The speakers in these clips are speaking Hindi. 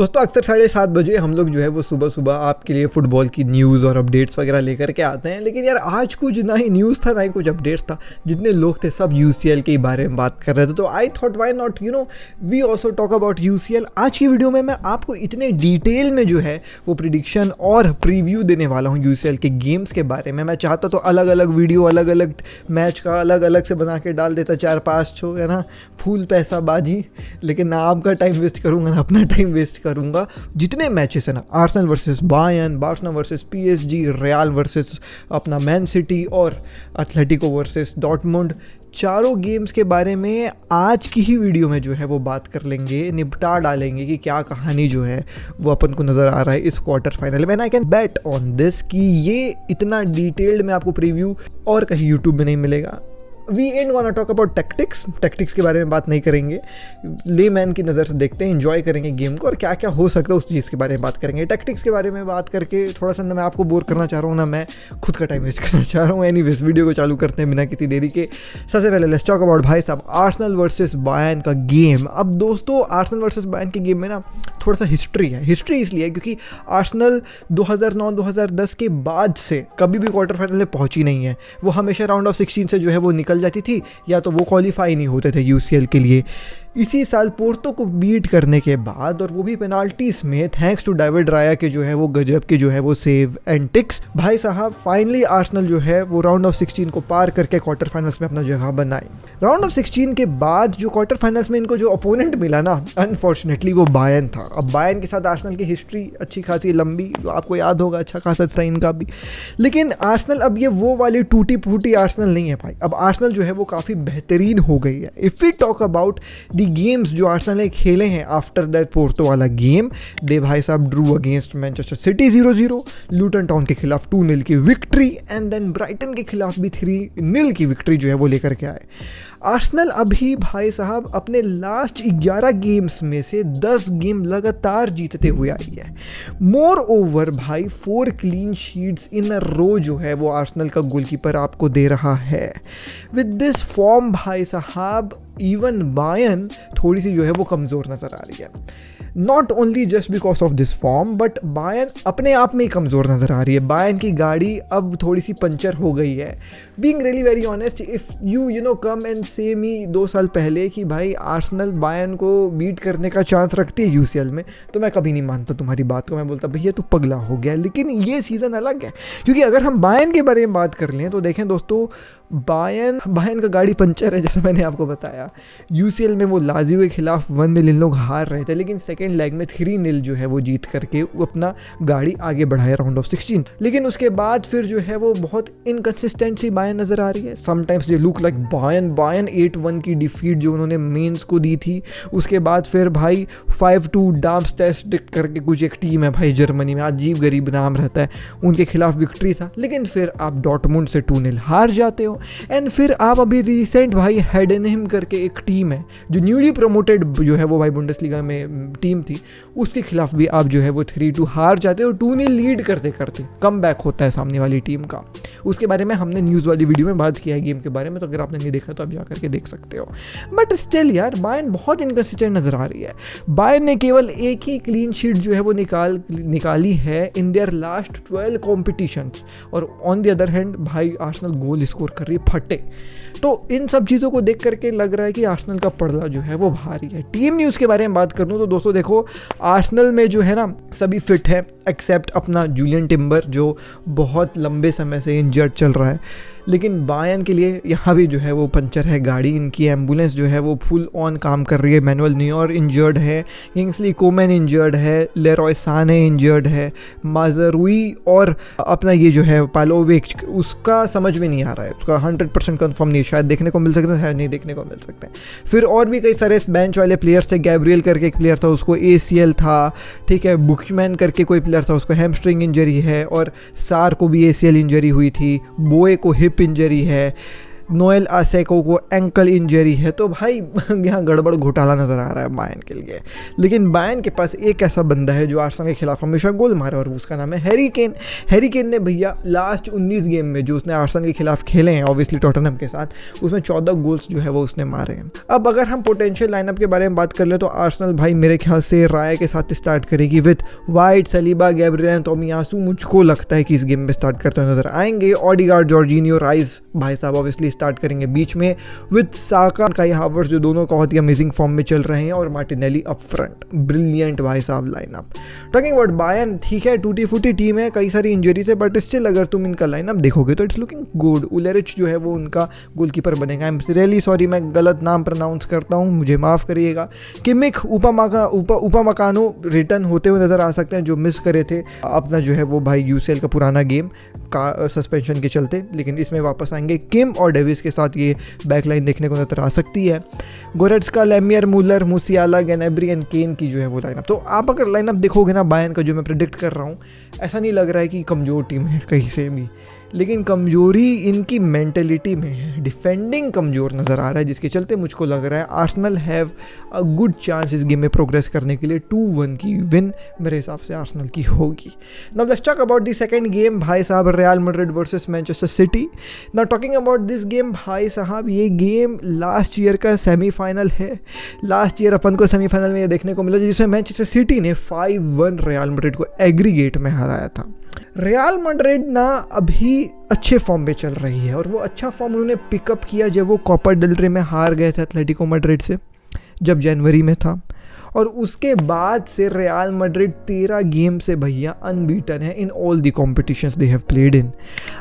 दोस्तों अक्सर 7:30 बजे हम लोग जो है वो सुबह सुबह आपके लिए फुटबॉल की न्यूज़ और अपडेट्स वगैरह लेकर के आते हैं। लेकिन यार आज कुछ ना ही न्यूज़ था ना ही कुछ अपडेट्स था। जितने लोग थे सब यूसीएल के बारे में बात कर रहे थे, तो I thought why not we also talk about UCL. आज की वीडियो में मैं आपको इतने डिटेल में जो है वो प्रिडिक्शन और प्रीव्यू देने वाला हूँ यूसीएल के गेम्स के बारे में। मैं चाहता तो अलग अलग वीडियो अलग अलग मैच का अलग अलग से बना के डाल देता, 4-5 शो है ना, फुल पैसा बाजी। लेकिन ना आपका टाइम वेस्ट करूँगा ना अपना टाइम वेस्ट करूंगा। जितने मैचेस है ना, Arsenal versus Bayern, Barcelona versus PSG, real versus अपना मैन सिटी और एथलेटिको वर्सेस डॉर्टमुंड, चारों गेम्स के बारे में आज की ही वीडियो में जो है वो बात कर लेंगे, निपटा डालेंगे कि क्या कहानी जो है वो अपन को नज़र आ रहा है इस क्वार्टर फाइनल में। I can bet on this कि ये इतना डिटेल्ड में आपको प्रीव्यू और कहीं यूट्यूब में नहीं मिलेगा। We and gonna talk about tactics के बारे में बात नहीं करेंगे, लेमैन की नज़र से देखते हैं, एंजॉय करेंगे गेम को और क्या क्या हो सकता है उस चीज़ के बारे में बात करेंगे। टैक्टिक्स के बारे में बात करके थोड़ा सा ना मैं आपको बोर करना चाह रहा हूँ ना मैं खुद का टाइम वेस्ट करना चाह रहा हूँ। एनीवेज वीडियो को चालू करते हैं बिना किसी देरी के। सबसे पहले लेट्स टॉक अबाउट भाई साहब आर्सेनल वर्सेस बायर्न का गेम। अब दोस्तों आर्सेनल वर्सेस बायर्न के गेम में ना थोड़ा सा हिस्ट्री है। हिस्ट्री इसलिए है क्योंकि आर्सेनल 2009-2010 के बाद से कभी भी क्वार्टर फाइनल में पहुंची नहीं है। वो हमेशा राउंड ऑफ 16 से जो है वो निकल जाती थी या तो वो क्वालिफाई नहीं होते थे यूसीएल के लिए। इसी साल पोर्तो को बीट करने के बाद, और वो भी पेनाल्टीज में, थैंक्स टू डेविड राया के जो है वो गजब के जो है वो सेव एंड टिक्स, भाई साहब फाइनली आर्सेनल जो है वो राउंड ऑफ 16 को पार करके क्वार्टर फाइनल्स में अपना जगह बनाए। राउंड ऑफ 16 के बाद जो क्वार्टर फाइनल्स में इनको जो अपोनेंट मिला ना, अनफॉर्चुनेटली वो बायर्न था। अब बायर्न के साथ आर्सेनल की हिस्ट्री अच्छी खासी लंबी, आपको याद होगा, अच्छा खासा था इनका भी। लेकिन आर्सेनल अब ये वो वाली टूटी फूटी आर्सेनल नहीं है भाई। अब आर्सेनल जो है वो काफ़ी बेहतरीन हो गई है। If we talk about the games जो आर्सेनल ने खेले हैं आफ्टर दैट पोर्तो वाला गेम, दे भाई साहब drew against Manchester City 0-0, Town टाउन के खिलाफ 2-0 की विक्ट्री एंड देन ब्राइटन के खिलाफ भी 3-0 की विक्ट्री जो है वो लेकर के आए। आर्सेनल अभी भाई साहब अपने लास्ट 11 गेम्स में से 10 गेम लगातार जीतते हुए आई है। मोर ओवर भाई 4 क्लीन शीट्स इन अ रो जो है वो आर्सेनल का गोलकीपर आपको दे रहा है। विद दिस फॉर्म भाई साहब इवन बायर्न थोड़ी सी जो है वो कमज़ोर नज़र आ रही है। Not only just because of this form but Bayern अपने आप में ही कमज़ोर नज़र आ रही है। बायर्न की गाड़ी अब थोड़ी सी पंचर हो गई है। Being really very honest, if you come and से मी 2 साल पहले कि भाई आर्सेनल बायर्न को बीट करने का चांस रखती है यूसीएल में, तो मैं कभी नहीं मानता तुम्हारी बात को। मैं बोलता भैया तू पगला हो गया। लेकिन ये सीज़न अलग है, क्योंकि अगर हम बायर्न के बारे में बात कर लें तो देखें दोस्तों, बायर्न का गाड़ी पंचर है, जैसा मैंने आपको बताया। यूसीएल में वो लाजियो के खिलाफ 1-0 इन लोग हार रहे थे, लेकिन सेकेंड लेग में 3-0 जो है वो जीत करके वो अपना गाड़ी आगे बढ़ाया राउंड ऑफ 16। लेकिन उसके बाद फिर जो है वो बहुत इनकंसिस्टेंट सी बायर्न नज़र आ रही है। Sometimes they look like Bayern 8-1 की डिफीट जो उन्होंने मेंस को दी थी। उसके बाद फिर भाई 5-2 डार्मस्टेड करके कुछ एक टीम है भाई जर्मनी में, अजीब गरीब नाम रहता है, उनके खिलाफ विक्ट्री था। लेकिन फिर आप डॉर्टमुंड से 2-0 हार जाते हो। एंड फिर आप अभी रिसेंट भाई हेडेनहेम करके एक टीम है जो न्यूली प्रमोटेड जो है वो भाई बुंडेसलीगा में टीम थी, उसके खिलाफ भी आप जो है वो 3-2 हार जाते हो। 2-0 लीड करते करते कम बैक होता है सामने वाली टीम का। उसके बारे में हमने न्यूज़ वाली वीडियो में बात किया है गेम के बारे में, तो अगर आपने नहीं देखा तो आप जा करके देख सकते हो। बट स्टिल यार बायर्न बहुत इनकंसिस्टेंट नज़र आ रही है। बायर्न ने केवल एक ही क्लीन शीट जो है वो निकाली है इन देयर लास्ट 12 कॉम्पिटिशन्स, और ऑन द अदर हैंड भाई आर्सेनल गोल स्कोर कर रही है फटे। तो इन सब चीज़ों को देख करके लग रहा है कि आर्सेनल का पड़ला जो है वो भारी है। टीम न्यूज़ के बारे में बात करूँ तो दोस्तों देखो, आर्सेनल में जो है ना सभी फिट है एक्सेप्ट अपना जूलियन टिम्बर जो बहुत लंबे समय से इंजर्ड चल रहा है। लेकिन बायर्न के लिए यहाँ भी जो है वो पंचर है गाड़ी। इनकी एम्बुलेंस जो है वो फुल ऑन काम कर रही है। मैनुअल न्यूयर इंजर्ड है, किंग्सली कोमैन इंजर्ड है, लेरॉय साने इंजर्ड है, माजरुई और अपना ये जो है पालोविच, उसका समझ में नहीं आ रहा है, उसका 100% कन्फर्म नहीं, शायद देखने को मिल सकता है, शायद नहीं देखने को मिल सकते हैं। फिर और भी कई सारे बेंच वाले प्लेयर्स थे। गैब्रियल करके एक प्लेयर था, उसको ACL था, ठीक है। बुकमैन करके कोई प्लेयर था, उसको हैमस्ट्रिंग इंजरी है, और सार को भी ACL इंजरी हुई थी। बोए को हिप इंजरी है। नोएल आसेको को एंकल इंजरी है, तो भाई यहाँ गड़बड़ घोटाला नज़र आ रहा है बायर्न के लिए। लेकिन बायर्न के पास एक ऐसा बंदा है जो आर्सेनल के खिलाफ हमेशा गोल मारे, और उसका नाम है हैरी केन। हैरी केन ने भैया लास्ट 19 गेम में जो उसने आर्सेनल के खिलाफ खेले हैं, ऑब्वियसली टॉटनहम के साथ, उसमें 14 गोल्स जो है वो उसने मारे हैं। अब अगर हम पोटेंशियल लाइनअप के बारे में बात कर ले तो आर्सेनल भाई मेरे ख्याल से राय के साथ स्टार्ट करेगी विद वाइट, सलीबा, गैब्रियल, टोमियासू मुझको लगता है कि इस गेम में स्टार्ट करते हुए नजर आएंगे। ऑडिगार्ड, जॉर्जिनियो, राइस भाई साहब ऑब्वियसली स्टार्ट करेंगे बीच में विद साका, काई हावर्ट्स जो दोनों बहुत ही अमेजिंग फॉर्म में चल रहे हैं, और मार्टिनेली अप फ्रंट। ब्रिलियंट भाई साहब लाइनअप। टॉकिंग अबाउट बायर्न, ठीक है टूटी फूटी टीम है, कई सारी इंजरी से, बट स्टिल अगर तुम इनका लाइनअप देखोगे तो इट्स लुकिंग गुड। उलेरिच जो है वो उनका गोलकीपर बनेगा। आई एम रियली सॉरी मैं गलत नाम प्रोनाउंस करता हूँ, मुझे माफ़ करिएगा। किमिक उपामकानो रिटर्न होते हुए नज़र आ सकते हैं, जो मिस करे थे अपना जो है वो भाई यूसीएल का पुराना गेम का सस्पेंशन के चलते, लेकिन इसमें वापस आएंगे। किम और डेविस के साथ ये बैकलाइन देखने को नजर आ सकती है। गोरेट्स्का, लेमियर, मुलर, मुसियाला, गैनेब्री एंड केन की जो है वो लाइनअप। तो आप अगर लाइनअप देखोगे ना बायर्न का, जो मैं प्रेडिक्ट कर रहा हूँ, ऐसा नहीं लग रहा है कि कमज़ोर टीम है कहीं से भी, लेकिन कमजोरी इनकी मेंटेलिटी में है। डिफेंडिंग कमज़ोर नज़र आ रहा है, जिसके चलते मुझको लग रहा है Arsenal have a good chance इस गेम में प्रोग्रेस करने के लिए। 2-1 की विन मेरे हिसाब से आर्सेनल की होगी। Now let's talk about the second game भाई साहब, real Madrid versus Manchester city. Now talking about this game भाई साहब, ये गेम लास्ट ईयर का सेमीफाइनल है। लास्ट ईयर अपन को सेमीफाइनल में ये देखने को मिला जिसमें मैनचेस्टर सिटी ने 5-1 रियल मैड्रिड को एग्रीगेट में हराया था। रियल मैड्रिड ना अभी अच्छे फॉर्म में चल रही है, और वो अच्छा फॉर्म उन्होंने पिकअप किया जब वो कोपा डेल रे में हार गए थे एटलेटिको मैड्रिड से, जब जनवरी में था। और उसके बाद से रियल मैड्रिड 13 गेम से भैया अनबीटन है in all the competitions they have played in.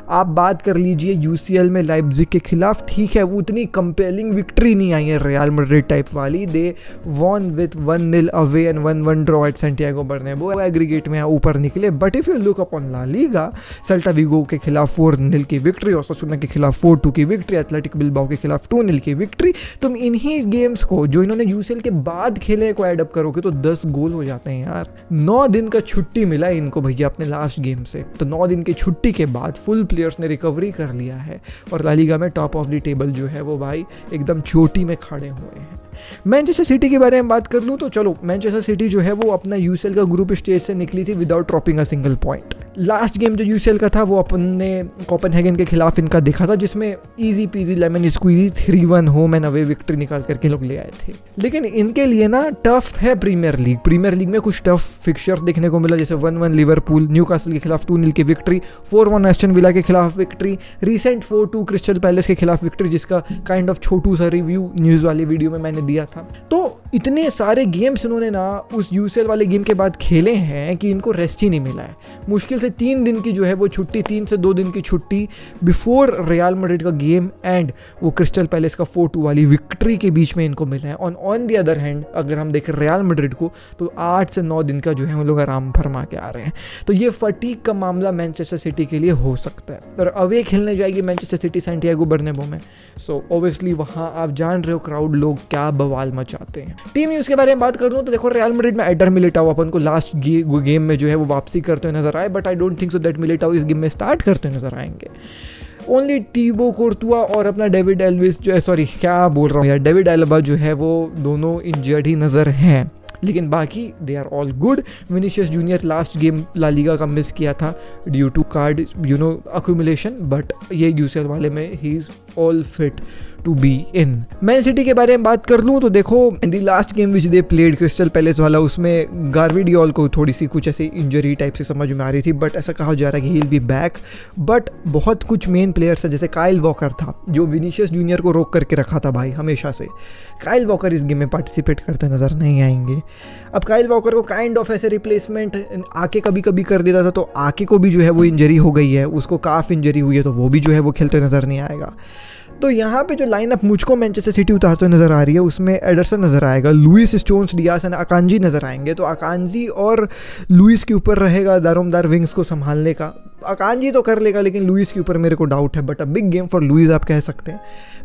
आप बात कर लीजिए यूसीएल में लाइप्जिग के खिलाफ, ठीक है वो उतनी कंपेलिंग विक्ट्री नहीं आई है रियल मैड्रिड टाइप वाली, they won with 1-0 away and 1-1 draw at Santiago Bernabeu, aggregate में ऊपर निकले। But if you look upon La Liga, Celta Vigo के खिलाफ 4-0 की विक्ट्री, ओसासुना के खिलाफ 4-2 की विक्ट्री, एथलेटिक बिल्बाओ के खिलाफ 2-0 की विक्ट्री। तुम इन्हीं गेम्स को जो इन्होंने यूसीएल के बाद खेले को एड अप करोगे तो 10 गोल हो जाते हैं यार। 9 दिन का छुट्टी मिला इनको भैया अपने लास्ट गेम से, तो 9 दिन की छुट्टी के बाद फुल प्लेयर्स ने रिकवरी कर लिया है, और ला लीगा में टॉप ऑफ द टेबल जो है वो भाई एकदम चोटी में खड़े हुए हैं। मैनचेस्टर सिटी के बारे में बात कर लूँ तो चलो, मैनचेस्टर सिटी जो है वो अपना यूसीएल का ग्रुप स्टेज से निकली थी without dropping a single point. Last game जो यूसीएल का था वो अपन ने कोपेनहेगन के खिलाफ इनका देखा था, जिसमें easy peasy lemon squeezy 3-1 home and away victory निकाल करके लोग ले आए थे। लेकिन इनके लिए ना टफ है प्रीमियर लीग में कुछ टफ फिक्चर्स देखने को मिला, जैसे 1-1 लिवरपूल, न्यूकासल के खिलाफ 2-0 की विक्ट्री, 4-1 एस्टन विला के खिलाफ विक्ट्री, रिसेंट 4-2 क्रिस्टल पैलेस के खिलाफ विक्ट्री, जिसका काइंड ऑफ छोटू सा रिव्यू न्यूज़ वाली वीडियो में मैंने दिया था। तो इतने सारे गेम्स इन्होंने ना उस यूसीएल वाले गेम के बाद खेले हैं कि इनको रेस्ट ही नहीं मिला है। मुश्किल से 3 दिन की जो है वो छुट्टी, 3 से 2 दिन की छुट्टी बिफोर रियल मैड्रिड का गेम एंड वो क्रिस्टल पैलेस का 4-2 वाली विक्ट्री के बीच में इनको मिला है। ऑन द अदर हैंड अगर हम देखें रियल मैड्रिड को तो 8 से 9 दिन का जो है वो लोग आराम फरमा के आ रहे हैं। तो ये फटीग का मामला मैनचेस्टर सिटी के लिए हो सकता है। और अवे खेलने जाएगी मैनचेस्टर सिटी सैंटियागो बर्नाब्यू में, सो ऑब्वियसली वहाँ आप जान रहे हो क्राउड लोग क्या बवाल मचाते हैं। टीम न्यूज़ के बारे में बात करूँ तो देखो, रियल मैड्रिड में एडर मिलिटाओ अपन को लास्ट गेम में जो है वो वापसी करते हुए नजर आए, but I don't think so that Militão इस गेम में स्टार्ट करते हुए नजर आएंगे। ओनली टीबो कोर्तुआ और अपना डेविड एल्विस जो है, सॉरी क्या बोल रहा हूँ यार, डेविड एल्बा जो है वो दोनों इंजर्ड ही नजर हैं, लेकिन बाकी they are all good. Vinicius Junior last game La Liga का मिस किया था due to card accumulation, but ये यूसीएल वाले में ही is all fit to be in. Man City के बारे में बात कर लूँ तो देखो, in the last game which they played Crystal Palace वाला, उसमें गार्विडियोल को थोड़ी सी कुछ ऐसी इंजरी टाइप से समझ में आ रही थी, बट ऐसा कहा जा रहा है कि he will be back. But बहुत कुछ मेन प्लेयर्स है, जैसे काइल वॉकर था जो विनीशियस जूनियर को रोक करके रखा था भाई हमेशा से। काइल वॉकर इस गेम में पार्टिसिपेट करते नजर नहीं आएंगे। अब काइल वॉकर को काइंड ऑफ ऐसे रिप्लेसमेंट आके कभी कभी कर देता था, तो आके को भी जो है वो इंजरी हो गई है, उसको काफ इंजरी हुई है, तो वो भी जो है वो खेलते नजर नहीं आएगा। तो यहाँ पे जो लाइनअप मुझको मैनचेस्टर सिटी उतारते हुए नजर आ रही है, उसमें एडरसन नजर आएगा, Luis, Stones, Dias and Akanji नजर आएंगे। तो अकांजी और लुइस के ऊपर रहेगा दारोमदार विंग्स को संभालने का। अकांजी तो कर लेगा, लेकिन लुइस के ऊपर मेरे को डाउट है, but a big game for Luis आप कह सकते हैं।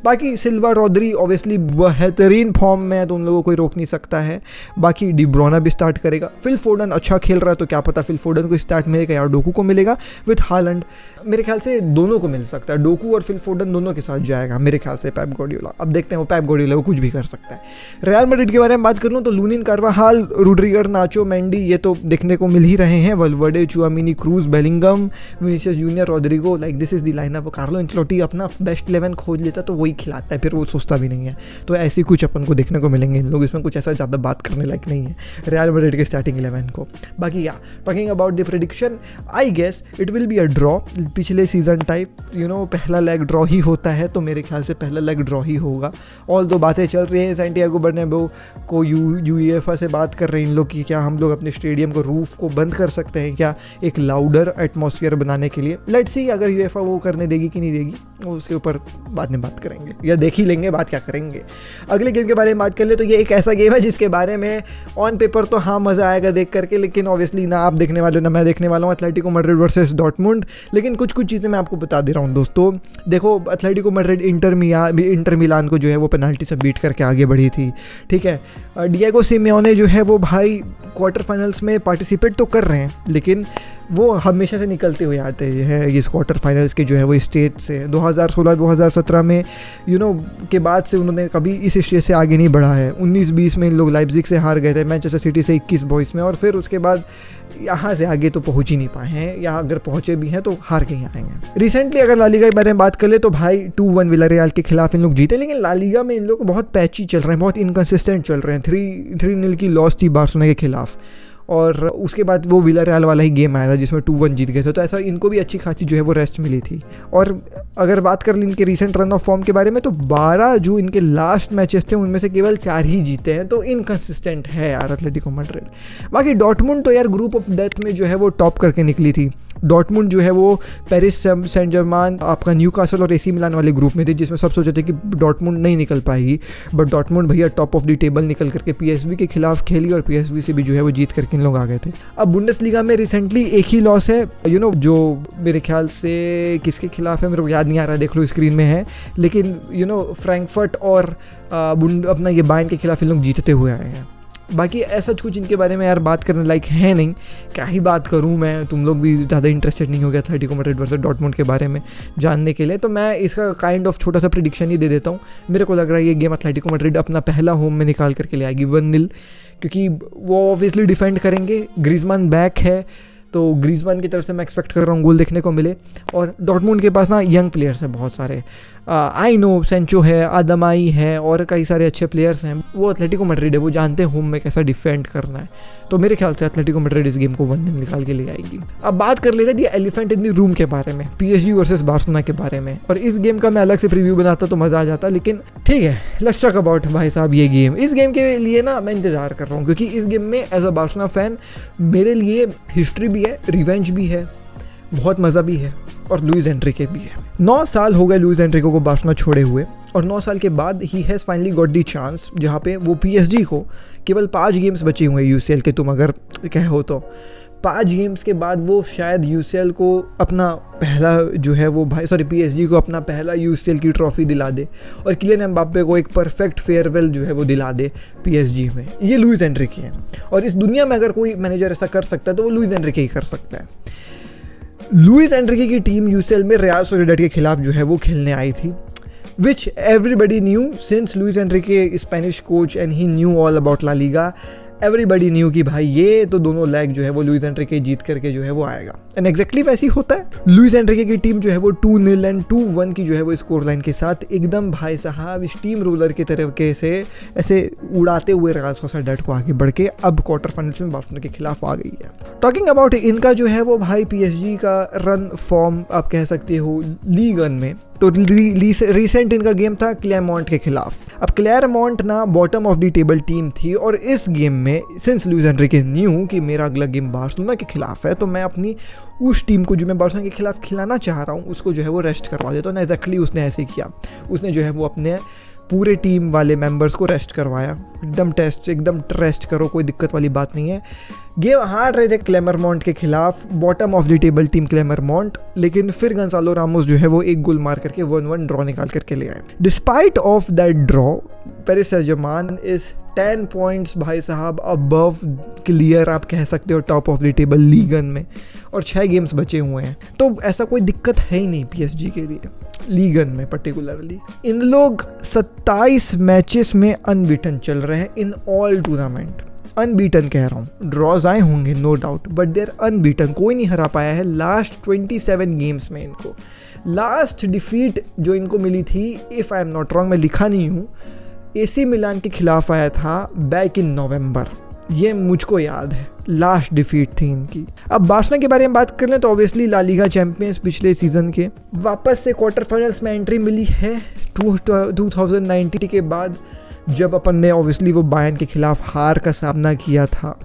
बाकी सिल्वा, रॉड्री ऑब्वियसली बेहतरीन फॉर्म में है तो उन लोगों को कोई रोक नहीं सकता है। बाकी डी ब्रुयने भी स्टार्ट करेगा, फिल फोडन अच्छा खेल रहा है तो क्या पता फिल फोडन को स्टार्ट मिलेगा या डोकू को मिलेगा विथ हालैंड। मेरे ख्याल से दोनों को मिल सकता है, डोकू और फिल फोडन दोनों के साथ जाएगा मेरे ख्याल से पेप गार्डियोला। अब देखते हैं वो पेप गार्डियोला वो कुछ भी कर सकता है। रियल मैड्रिड के बारे में बात कर लूँ तो लूनिन, कार्वाहाल, रुड्रिगर, नाचो, मेंडी ये तो देखने को मिल ही रहे हैं। Valverde, Tchouameni, Kroos, Bellingham, Vinicius Junior, Rodrygo, like this is the lineup. Carlo Ancelotti अपना बेस्ट 11 खोज लेता तो वही खिलाता है, फिर वो सोचता भी नहीं है। तो ऐसी कुछ अपन को देखने को मिलेंगे इन लोग, इसमें कुछ ऐसा ज़्यादा बात करने लायक नहीं है रियल मैड्रिड के स्टार्टिंग 11 को। बाकी या talking about the prediction, I guess it will be a draw, पिछले सीजन टाइप पहला लेग ड्रॉ ही होता है, तो मेरे ख्याल से पहला लेग ड्रॉ ही होगा। ऑल दो बातें चल रही हैं, सैंटियागो बर्नाब्यू को यूएफए से बात कर रहे हैं इन लोग कि क्या हम लोग अपने स्टेडियम को रूफ को बंद कर सकते हैं क्या, एक लाउडर एटमॉस्फेयर बनाने के लिए। लेट्स सी अगर यूएफए वो करने देगी कि नहीं देगी, उसके ऊपर बाद में बात करेंगे, या देख ही लेंगे बात क्या करेंगे। अगले गेम के बारे में बात कर ले तो ये एक ऐसा गेम है जिसके बारे में ऑन पेपर तो हाँ मज़ा आएगा देख करके, लेकिन ऑब्वियसली ना आप देखने वाले हो ना मैं देखने वाला हूँ, एथलेटिको मैड्रिड वर्सेस डॉर्टमुंड। लेकिन कुछ चीज़ें मैं आपको बता दे रहा हूँ दोस्तों। देखो एथलेटिको मैड्रिड इंटर मिलान को जो है वो पेनाल्टी से बीट करके आगे बढ़ी थी, ठीक है। डिएगो सिमियोने जो है वो भाई क्वार्टर फाइनल्स में पार्टिसिपेट तो कर रहे हैं, लेकिन वो हमेशा से निकलते हुए आते हैं इस क्वार्टर फाइनल्स के जो है वो स्टेज से। 2016-2017 में के बाद से उन्होंने कभी इस स्टेज से आगे नहीं बढ़ा है। 19-20 में इन लोग लाइप्जिग से हार गए थे, मैनचेस्टर सिटी से 21 बॉयज़ में, और फिर उसके बाद यहाँ से आगे तो पहुँच ही नहीं पाए हैं, या अगर पहुँचे भी हैं तो हार के ही आएंगे। रिसेंटली अगर ला लीगा के बारे में बात कर ले तो भाई 2-1 विलारियल के खिलाफ इन लोग जीते, लेकिन ला लीगा में इन लोग बहुत पैची चल रहे हैं, बहुत इनकन्सिस्टेंट चल रहे हैं। 3-0 की लॉस थी बार्सिलोना के खिलाफ, और उसके बाद वो विलारियल वाला ही गेम आया था जिसमें 2-1 जीत गए थे, तो ऐसा इनको भी अच्छी खासी जो है वो रेस्ट मिली थी। और अगर बात कर लें इनके रीसेंट रन ऑफ फॉर्म के बारे में तो 12 जो इनके लास्ट मैचेस थे उनमें से केवल 4 ही जीते हैं, तो इनकंसिस्टेंट है यार एथलेटिको मैड्रिड। बाकी डॉर्टमुंड तो यार ग्रुप ऑफ डेथ में जो है वो टॉप करके निकली थी। डॉर्टमुंड जो है वो पेरिस सेंट जर्मन, आपका न्यूकासल और एसी मिलान वाले ग्रुप में थे, जिसमें सब सोचे थे कि डॉर्टमुंड नहीं निकल पाएगी, बट डॉर्टमुंड भैया टॉप ऑफ द टेबल निकल करके पीएसवी के खिलाफ खेली और पीएसवी से भी जो है वो जीत करके इन लोग आ गए थे। अब बुंडेसलीगा में रिसेंटली एक ही लॉस है, जो मेरे ख्याल से किसके खिलाफ है मेरे को याद नहीं आ रहा, देख लो स्क्रीन में है, लेकिन फ्रैंकफर्ट और अपना ये बायर्न के खिलाफ इन लोग जीतते हुए आए हैं। बाकी ऐसा कुछ इनके बारे में यार बात करने लायक है नहीं, क्या ही बात करूं मैं, तुम लोग भी ज़्यादा इंटरेस्टेड नहीं हो गया एथलेटिको मैड्रिड वर्सेस डॉर्टमुंड के बारे में जानने के लिए, तो मैं इसका काइंड ऑफ छोटा सा प्रेडिक्शन ही दे देता हूं। मेरे को लग रहा है ये गेम एथलेटिको मैड्रिड अपना पहला होम में निकाल करके ले आएगी 1-0, क्योंकि वो ऑब्वियसली डिफेंड करेंगे, ग्रीजमान बैक है तो ग्रीजमान की तरफ से मैं एक्सपेक्ट कर रहा हूँ गोल देखने को मिले। और डॉर्टमुंड के पास ना यंग प्लेयर्स हैं बहुत सारे, आई नो सेंचो है, आदमाई है और कई सारे अच्छे प्लेयर्स हैं। वो एथलेटिको मैड्रिड है, वो जानते हैं होम में कैसा डिफेंड करना है, तो मेरे ख्याल से एथलेटिको मैड्रिड इस गेम को 1-0 निकाल के ले आएगी। अब बात कर लेते हैं एलिफेंट इन द रूम के बारे में, पीएसजी वर्सेस बार्सिलोना के बारे में, और इस गेम का मैं अलग से प्रीव्यू बनाता तो मज़ा आ जाता, लेकिन ठीक है लेट्स टॉक अबाउट भाई साहब ये गेम। इस गेम के लिए ना मैं इंतज़ार कर रहा हूँ, क्योंकि इस गेम में एज अ बार्सिलोना फैन मेरे लिए हिस्ट्री भी है, रिवेंज भी है, बहुत मज़ा भी है, और लुइस एनरिके भी है। 9 साल हो गए लुइस एनरिके को बार्सिलोना छोड़े हुए, और 9 साल के बाद he has finally got the chance, जहाँ पे वो पीएसजी को केवल 5 गेम्स बचे हुए हैं यूसीएल के, तुम अगर कहो तो 5 गेम्स के बाद वो शायद यूसीएल को अपना पहला जो है वो पीएसजी को अपना पहला यूसीएल की ट्रॉफी दिला दे, और किलियन एम्बाप्पे को एक परफेक्ट फेयरवेल जो है वो दिला दे पीएसजी में। ये लुइस एनरिके है, और इस दुनिया में अगर कोई मैनेजर ऐसा कर सकता है तो वो लुइस एनरिके ही कर सकता है। लुइस एनरिके की टीम यूसीएल में रियल सोसिएडाड के खिलाफ जो है वो खेलने आई थी, which everybody knew since Luis Enrique Spanish coach and he knew all about La Liga. Everybody knew कि भाई ये तो दोनों लेग जो है वो लुइस एनरिके जीत करके जो है वो आएगा, एंड एग्जैक्टली वैसे ही होता है। लुइस एनरिके की टीम जो है वो 2-0 एंड 2-1 की जो है वो स्कोर लाइन के साथ एकदम भाई साहब स्टीम रोलर के तरीके से ऐसे उड़ाते हुए रियल सोसिएडाड को आगे बढ़ के अब क्वार्टर फाइनल्स में बार्सिलोना के खिलाफ आ गई है। टॉकिंग अबाउट इनका जो है वो भाई पीएसजी का रन फॉर्म आप कह सकते हो लीग 1 में, तो रिसेंट इनका गेम था क्लेयरमॉन्ट के खिलाफ। अब क्लेयरमॉन्ट ना bottom of the table team थी, और इस गेम में सिंस लुइस एनरिके न्यू कि मेरा अगला गेम बार्सिलोना के खिलाफ है, तो मैं अपनी उस टीम को जो मैं बार्सिलोना के खिलाफ खिलाना चाह रहा हूँ उसको जो है वो रेस्ट करवा देता हूँ। एग्जैक्टली उसने ऐसे किया, उसने जो है वो अपने पूरे टीम वाले मेंबर्स को रेस्ट करवाया, एकदम रेस्ट करो, कोई दिक्कत वाली बात नहीं है। गेम हार रहे थे क्लेमरमॉन्ट के खिलाफ, bottom of the table team Clermont, लेकिन फिर गंसालो रामोस जो है वो एक गोल मार करके 1-1 ड्रॉ निकाल करके ले आए। Despite of that draw, Paris Saint Germain is 10 points भाई साहब अबव क्लियर, आप कह सकते हो टॉप ऑफ द टेबल लीगन में, और 6 गेम्स बचे हुए हैं, तो ऐसा कोई दिक्कत है ही नहीं PSG के लिए लीगन में पर्टिकुलरली। इन लोग 27 मैचेस में अनबीटन चल रहे हैं इन ऑल टूर्नामेंट। अनबीटन कह रहा हूँ, ड्रॉज आए होंगे no doubt, but there unbeaten, कोई नहीं हरा पाया है लास्ट 27 गेम्स में इनको। लास्ट डिफीट जो इनको मिली थी, if I am not wrong, मैं लिखा नहीं हूँ, AC मिलान के खिलाफ आया था बैक इन नवंबर, ये मुझको याद है, लास्ट डिफीट थी इनकी। अब बार्सिलोना के बारे में बात कर लें तो ऑब्वियसली ला लीगा चैंपियंस पिछले सीजन के, वापस से क्वार्टर फाइनल्स में एंट्री मिली है 2019 के बाद, जब अपन ने ऑब्वियसली वो बायर्न के खिलाफ हार का सामना किया था।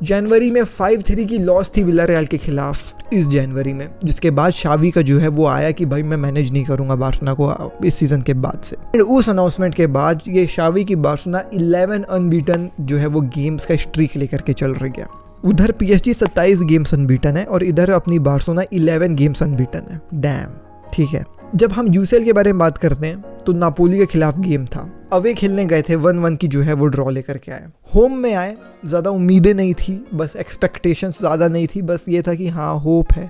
जनवरी में 5-3 की लॉस थी विलारियल के खिलाफ इस जनवरी में, जिसके बाद शावी का जो है वो आया कि भाई मैं मैनेज नहीं करूंगा बार्सिलोना को इस सीज़न के बाद से। उस अनाउंसमेंट के बाद ये शावी की बार्सिलोना 11 अनबीटन जो है वो गेम्स का स्ट्रीक लेकर के चल रही गया। उधर PSG 27 गेम्स अनबीटन है और इधर अपनी बार्सिलोना 11 गेम्स अनबीटन है। डैम, ठीक है। जब हम UCL के बारे में बात करते हैं तो नापोली के खिलाफ गेम था, अवे खेलने गए थे, 1-1 की जो है वो ड्रॉ लेकर के आए। होम में आए, ज़्यादा उम्मीदें नहीं थी, बस एक्सपेक्टेशंस ज़्यादा नहीं थी, बस ये था कि हाँ होप है,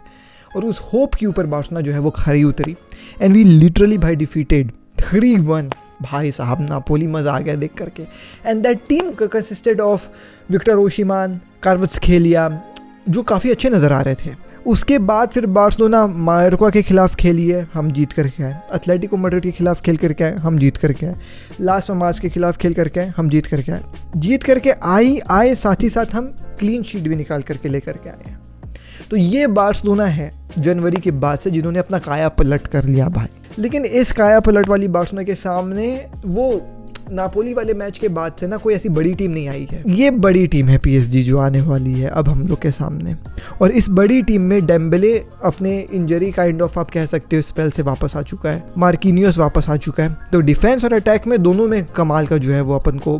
और उस होप के ऊपर बार्सिलोना जो है वो खरी उतरी एंड वी लिटरली भाई डिफीटेड 3-1। भाई साहब नापोली, मज़ा आ गया देख करके। And that team consisted of Victor Osimhen, Kvaratskhelia, जो काफ़ी अच्छे नज़र आ रहे थे। उसके बाद फिर बार्सिलोना मायोर्का के खिलाफ खेली है, हम जीत करके आए। एथलेटिको मैड्रिड के खिलाफ खेल करके आए, हम जीत करके आए। लास पाल्मास के खिलाफ खेल करके आए, हम जीत करके आए। जीत करके आए साथ ही साथ हम क्लीन शीट भी निकाल करके ले करके आए हैं। तो ये बार्सिलोना है जनवरी के बाद से जिन्होंने अपना काया पलट कर लिया भाई। लेकिन इस काया पलट वाली बार्सिलोना के सामने वो नापोली वाले मैच के बाद से ना कोई ऐसी बड़ी टीम नहीं आई है। ये बड़ी टीम है PSG जो आने वाली है अब हम लोग के सामने, और इस बड़ी टीम में डेम्बेले अपने इंजरी काइंड ऑफ आप कह सकते हो स्पेल से वापस आ चुका है, मार्किनियोस वापस आ चुका है, तो डिफेंस और अटैक में दोनों में कमाल का जो है वो अपन को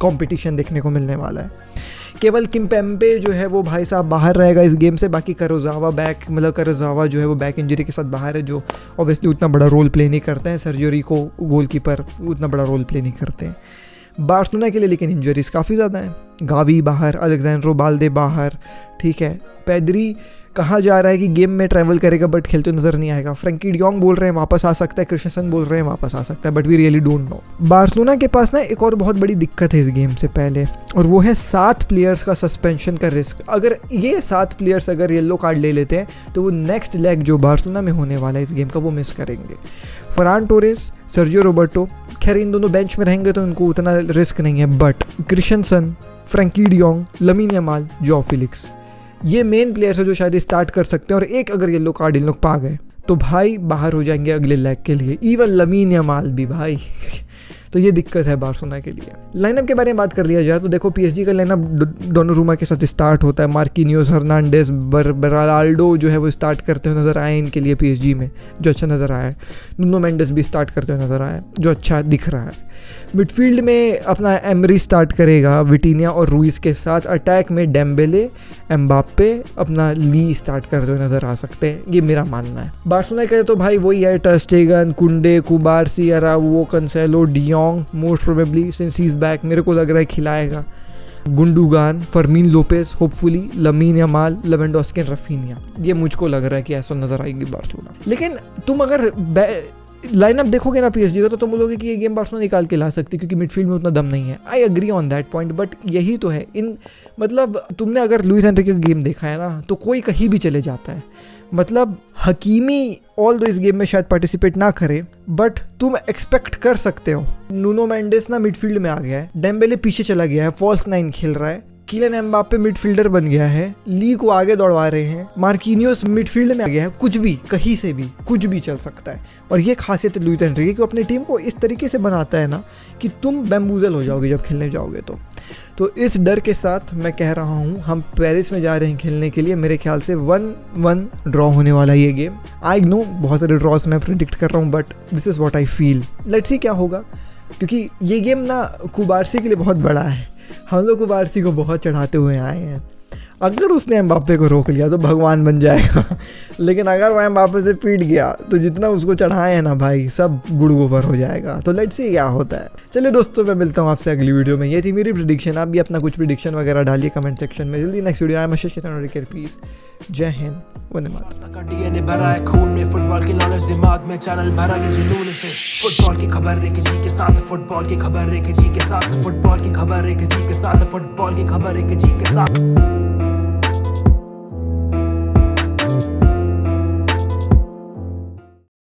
कंपटीशन देखने को मिलने वाला है। केवल किम्पेम्पे जो है वो भाई साहब बाहर रहेगा इस गेम से, बाकी करजावा जो है वो बैक इंजरी के साथ बाहर है, जो ऑब्वियसली उतना बड़ा रोल प्ले नहीं करते हैं। सर्जियो रिको गोलकीपर उतना बड़ा रोल प्ले नहीं करते हैं बार्सिलोना के लिए, लेकिन इंजरीज काफ़ी ज़्यादा हैं। गावी बाहर, अलेक्जेंड्रो बाल्दे बाहर, ठीक है। पेद्री कहाँ जा रहा है कि गेम में ट्रैवल करेगा बट खेलते नजर नहीं आएगा। फ्रैंकी डियोंग बोल रहे हैं वापस आ सकता है, क्रिस्टियनसन बोल रहे हैं वापस आ सकता है, but we really don't know. Barcelona के पास ना एक और बहुत बड़ी दिक्कत है इस गेम से पहले, और वो है 7 प्लेयर्स का सस्पेंशन का रिस्क। अगर ये 7 प्लेयर्स अगर येलो कार्ड ले लेते हैं तो वो नेक्स्ट लेग जो बार्सिलोना में होने वाला है इस गेम का वो मिस करेंगे। फरान टोरेस, सर्जियो रोबर्टो, खैर इन दोनों बेंच में रहेंगे तो उनको उतना रिस्क नहीं है, but Christiansen, Frenkie de Jong, lamin Yamal, jaw Felix, ये मेन प्लेयर्स है जो शायद स्टार्ट कर सकते हैं, और एक अगर येलो कार्ड इन लोग पा गए तो भाई बाहर हो जाएंगे अगले लेग के लिए, इवन लमीन यमाल भी भाई। तो ये दिक्कत है बार्सिलोना के लिए। लाइनअप के बारे में बात कर लिया जाए तो देखो PSG का लाइनअप डोनारूमा के साथ स्टार्ट होता है। मार्किनियोस, हर्नांडेस, बेराल्डो जो है वो स्टार्ट करते हुए नजर आए इनके लिए PSG में, जो अच्छा नज़र आया है। नुनो मेंडेस भी स्टार्ट करते हुए नजर आया, जो अच्छा दिख रहा है। मिडफील्ड में अपना एमरी स्टार्ट करेगा विटिनिया और रूइस के साथ। अटैक में डेम्बेले, एम्बाप्पे, अपना ली स्टार्ट करते हुए नजर आ सकते हैं, ये मेरा मानना है। बार्सिलोना कहे तो भाई वही है, ter Stegen, Kounde, Cubarsi, Araujo, Cancelo, de Jong, most probably since he is back मेरे को लग रहा है खिलाएगा। Gundogan, Fermin Lopez, hopefully Lamine Yamal, Lewandowski, Raphinha, ये मुझको लग रहा है कि ऐसा नजर आएगी बार्सिलोना। लेकिन तुम अगर लाइनअप देखोगे ना PSG का तो तुम बोलोगे कि ये गेम बार्सिलोना निकाल के ला सकती है क्योंकि मिडफील्ड में उतना दम नहीं है। I agree on that point, but यही तो है मतलब तुमने अगर लुइस एनरिके का गेम देखा है ना तो कोई कहीं भी चले जाता है। मतलब हकीमी ऑल दो इस गेम में शायद पार्टिसिपेट ना करे, बट तुम एक्सपेक्ट कर सकते हो। नुनो मेंडेस ना मिडफील्ड में आ गया है, डेम्बेले पीछे चला गया है, फॉल्स 9 खेल रहा है, किलियन एम्बाप्पे मिडफील्डर बन गया है, ली को आगे दौड़वा रहे हैं, मार्किनियोस मिडफील्ड में आ गया है। कुछ भी कहीं से भी कुछ भी चल सकता है, और ये खासियत है लुइस एनरिके कि अपनी टीम को इस तरीके से बनाता है ना कि तुम बैम्बूजल हो जाओगे जब खेलने जाओगे। तो इस डर के साथ मैं कह रहा हूँ हम पेरिस में जा रहे हैं खेलने के लिए। मेरे ख्याल से 1-1 ड्रॉ होने वाला है ये गेम। आई नो बहुत सारे ड्रॉस मैं प्रेडिक्ट कर रहा हूँ, but this is what I feel. Let's see क्या होगा। क्योंकि ये गेम ना कुबारसी के लिए बहुत बड़ा है। हम लोग कुबारसी को बहुत चढ़ाते हुए आए हैं। अगर उसने एम्बाप्पे को रोक लिया तो भगवान बन जाएगा लेकिन अगर वो एम्बाप्पे से पीट गया तो जितना उसको चढ़ाए हैं ना भाई, सब गुड़ गोबर हो जाएगा। तो लेट्स सी क्या होता है। चलिए दोस्तों, मैं मिलता हूँ आपसे अगली वीडियो में। ये थी मेरी प्रेडिक्शन। आप भी अपना कुछ प्रेडिक्शन वगैरह डालिए कमेंट सेक्शन में। जल्दी next video. I am Ashish Ketan, peace. जय हिंद, वंदे मातरम। डीएनए भरा है खून में, फुटबॉल की नॉलेज दिमाग में, चैनल भरा के जुनून से। फुटबॉल की खबर एक जी के साथ, फुटबॉल की खबर एक जी के साथ, फुटबॉल की खबर एक जी के साथ, फुटबॉल की खबर एक जी के साथ।